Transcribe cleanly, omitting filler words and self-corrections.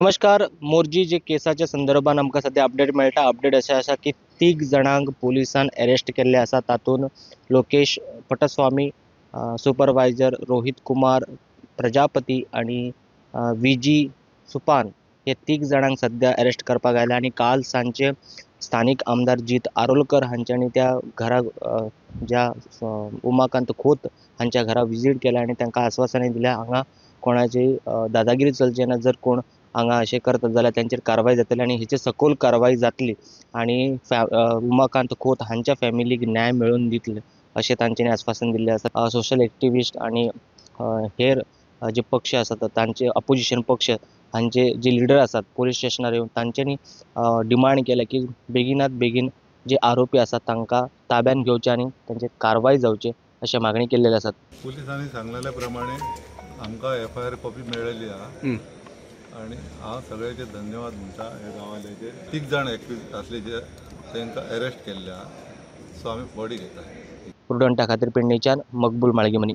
नमस्कार. मोरजी जे केसाच्या संदर्भात आमकां सध्या अपडेट मेळटा. अपडेट अशें आसा की 3 जाणांक पुलिसान अरेस्ट केल्ले आसा. तातूंत लोकेश पटस्वामी, सुपरवायझर रोहित कुमार प्रजापती आणि विजी सुपान हे 3 जाणांक सध्या अरेस्ट करपाक आयल्या आणि काल सांजे स्थानीक आमदार जीत आरोलकर हांच्यांनी त्या घरा ज्या उमाकांत खोत हांच्या घरा विजीट केल्या आणि तांकां आश्वासनां दिल्या हांगा कोणाची दादागिरी चलची ना. जर कोण हांगा अशें करतात जाल्यार तांचेर कारवाय जातली आणि हेची सखोल कारवाय जातली आणि उमाकांत खोत हांच्या फॅमिलीक न्याय मेळोवन दितले अशें तांच्यांनी आश्वासन दिल्लें आसा. सोशल एक्टिविस्ट आणि हेर जे पक्ष आसात तांचे अपोजिशन पक्ष हांचे जे लिडर आसात पोलीस स्टेशनार येवन तांच्यांनी डिमांड केल्या की बेगिनात बेगीन जे आरोपी आसात तांकां ताब्यात घेवचे आणि तांचेर कारवाय जावची अशें मागणी केल्लेले आसात. पोलिसांनी सांगलेल्या प्रमाणे आमकां FIR कॉपी मेळिल्ली आहा आणि हांव सगळ्यांचे धन्यवाद म्हणटा. हे गांवांतले 3 जाण एक्यूज आसले जे तांकां अरेस्ट केल्ले आहा. सो आमी बॉडी घेता. प्रुडंटा खातीर पेडणेच्यान मकबूल माळगीमनी.